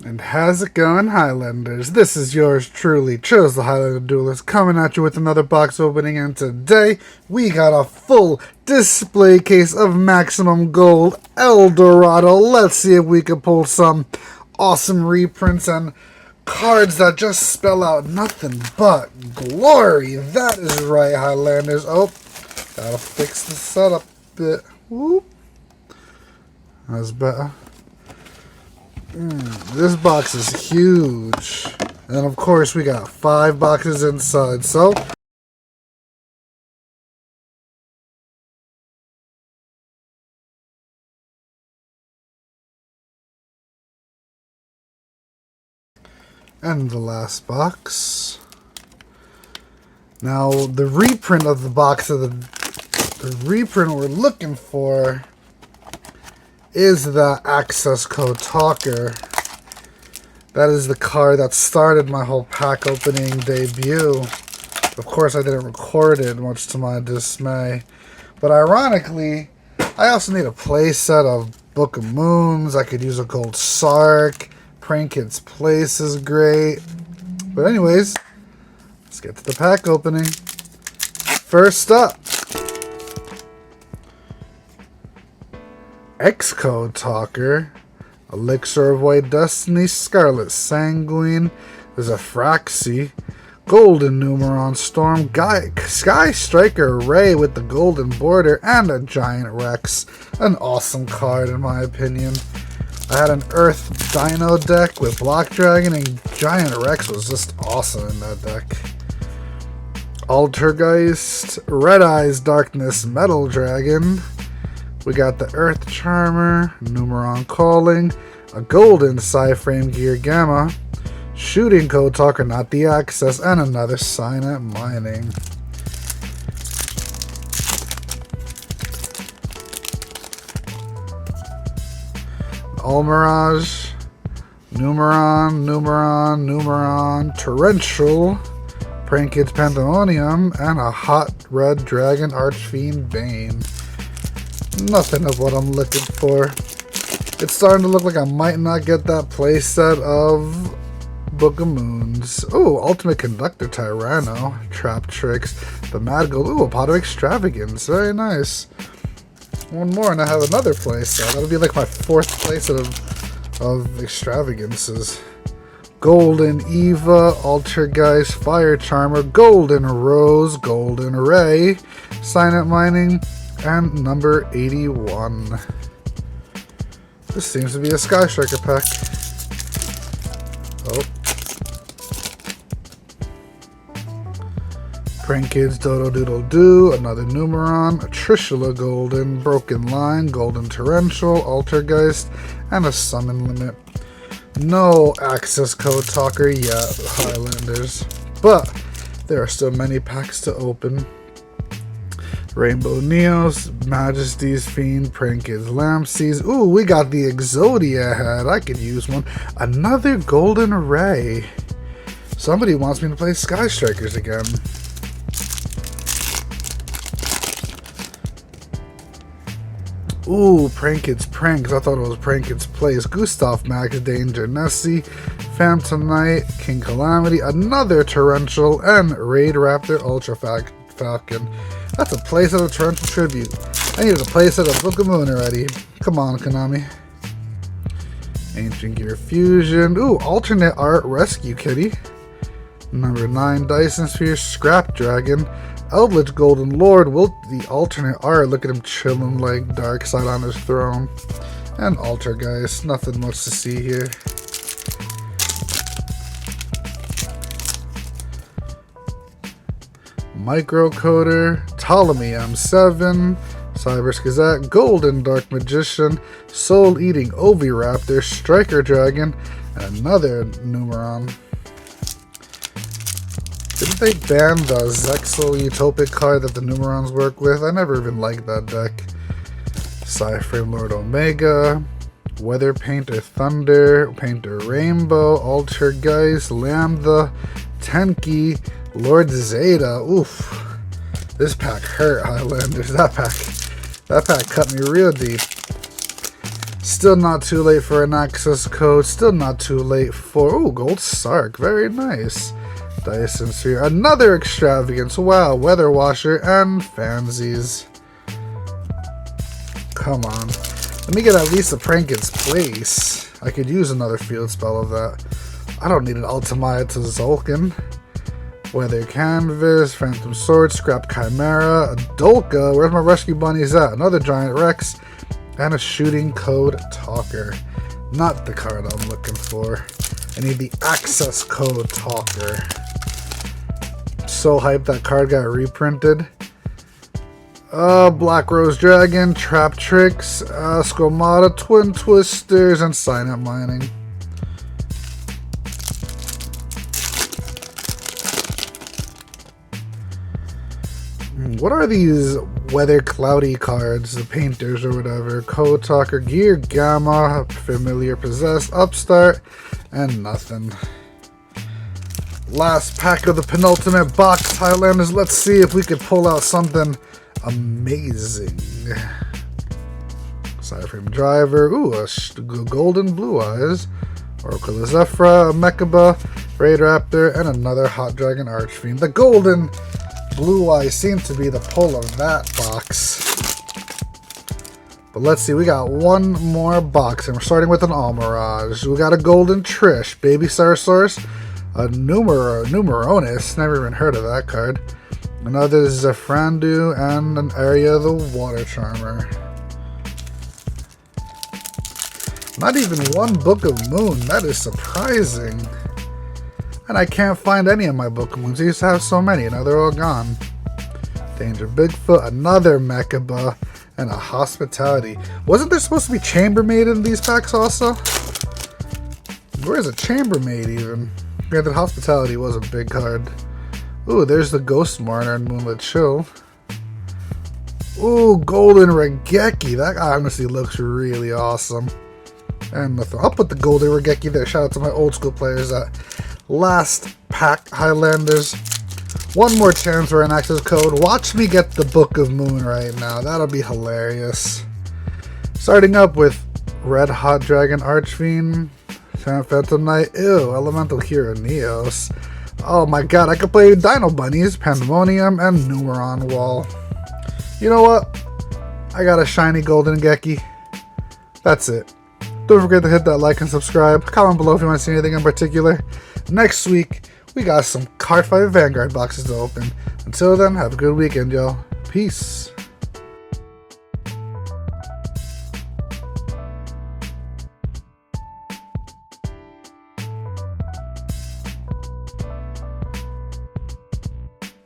And how's it going, Highlanders? This is yours truly, Chose the Highlander Duelist, coming at you with another box opening, and today we got a full display case of Maximum Gold El Dorado. Let's see if we can pull some awesome reprints and cards that just spell out nothing but glory. That is right, Highlanders. Oh, gotta fix the setup a bit. Whoop. That's better. This box is huge. And of course we got 5 boxes inside, so and the last box. Now the reprint of the box of the reprint we're looking for is the Accesscode Talker. That is the card that started my whole pack opening debut. Of course, I didn't record it, much to my dismay. But ironically, I also need a play set of Book of Moons. I could use a Gold Sark. Prank Kid's Place is great. But anyways, let's get to the pack opening. First up, Accesscode Talker, Elixir of White Destiny, Scarlet Sanguine, there's a Fraxi, Golden Numeron Storm, Sky Striker Ray with the golden border, and a Giant Rex. An awesome card in my opinion. I had an Earth Dino deck with Block Dragon, and Giant Rex was just awesome in that deck. Altergeist, Red Eyes Darkness Metal Dragon. We got the Earth Charmer, Numeron Calling, a Golden Psyframe Gear Gamma, Shooting Code Talker, not the Access, and another Signet Mining. Almirage, Numeron, Torrential, Prank Kid's Pandemonium, and a Hot Red Dragon Archfiend Bane. Nothing of what I'm looking for. It's starting to look like I might not get that playset of Book of Moons. Oh, Ultimate Conductor Tyranno, Trap Tricks, the Mad Gold. Ooh, a Pot of Extravagance. Very nice. One more and I have another playset. That'll be like my 4th playset of extravagances. Golden Eva, Altergeist, Fire Charmer, Golden Rose, Golden Ray, Signet Mining, and number 81. This seems to be a Sky Striker pack. Oh. Prank Kids Dodo Doodle Doo, another Numeron, a Trishula Golden, Broken Line, Golden Torrential, Altergeist, and a Summon Limit. No Accesscode Talker yet, Highlanders. But there are still many packs to open. Rainbow Neos, Majesty's Fiend, Prank Kid's Lampseas. Ooh, we got the Exodia head. I could use one. Another Golden Ray. Somebody wants me to play Sky Strikers again. Ooh, Prank Kid's Pranks. I thought it was Prank Kid's Place. Gustav Max, Danger Nessie, Phantom Knight, King Calamity, another Torrential, and Raid Raptor Ultra Falcon. That's a playset of Torrential Tribute. I needed a playset of Book of Moon already. Come on, Konami. Ancient Gear Fusion. Ooh, Alternate Art Rescue Kitty. Number 9, Dyson Sphere, Scrap Dragon. Eldritch Golden Lord, Wilt the Alternate Art. Look at him chilling like Darkseid on his throne. And Altergeist. Nothing much to see here. Microcoder, Ptolemy M7, Cyber's Gazette, Golden Dark Magician, Soul Eating Oviraptor, Striker Dragon, and another Numeron. Didn't they ban the Zexal Utopic card that the Numerons work with? I never even liked that deck. Psyframe Lord Omega, Weather Painter Thunder, Painter Rainbow, Altergeist, Lambda, Tenki, Lord Zeta. Oof. This pack hurt, Highlanders. That pack cut me real deep. Still not too late for an access code. Still not too late for... Ooh, Gold Sark. Very nice. Dyson Sphere. Another extravagance. Wow. Weather Washer and Fansies. Come on. Let me get at least a Prankins Place. I could use another field spell of that. I don't need an Ultimate to Zolkin. Weather Canvas, Phantom Sword, Scrap Chimera, a Dolka. Where's my Rescue Bunnies at? Another Giant Rex. And a Shooting Code Talker. Not the card I'm looking for. I need the Access Code Talker. So hyped that card got reprinted. Black Rose Dragon, Trap Tricks, Squamata, Twin Twisters, and Sign Up Mining. What are these weather cloudy cards? The painters or whatever. Code Talker, Gear Gamma, Familiar Possessed, Upstart, and nothing. Last pack of the penultimate box, Highlanders. Let's see if we could pull out something amazing. Cyframe Driver. Ooh, a Golden Blue Eyes. Oracle Zephyra, a Mechaba, Raid Raptor, and another Hot Dragon Archfiend. The Golden Blue Eyes seem to be the pull of that box. But let's see, we got one more box, and we're starting with an Almirage. We got a Golden Trish, Baby Saurus, a Numeronis, never even heard of that card. Another Zefrandu, and an Area the Water Charmer. Not even one Book of Moon, that is surprising. And I can't find any of my Book of Moons. I used to have so many, now they're all gone. Danger Bigfoot, another Mechaba, and a Hospitality. Wasn't there supposed to be Chambermaid in these packs also? Where is a Chambermaid even? Granted, Hospitality was a big card. Ooh, there's the Ghost Mourner and Moonlit Chill. Ooh, Golden Regeki. That honestly looks really awesome. And nothing. I'll put the Golden Regeki there. Shout out to my old school players. That last pack, Highlanders. One more chance for an access code. Watch me get the Book of Moon right now. That'll be hilarious. Starting up with Red Hot Dragon Archfiend, Phantom Knight, ew, Elemental Hero Neos. Oh my god, I could play Dino Bunnies, Pandemonium, and Numeron Wall. You know what? I got a shiny Golden Geki. That's it. Don't forget to hit that like and subscribe. Comment below if you want to see anything in particular. Next week, we got some Card 5 Vanguard boxes to open. Until then, have a good weekend, y'all. Peace.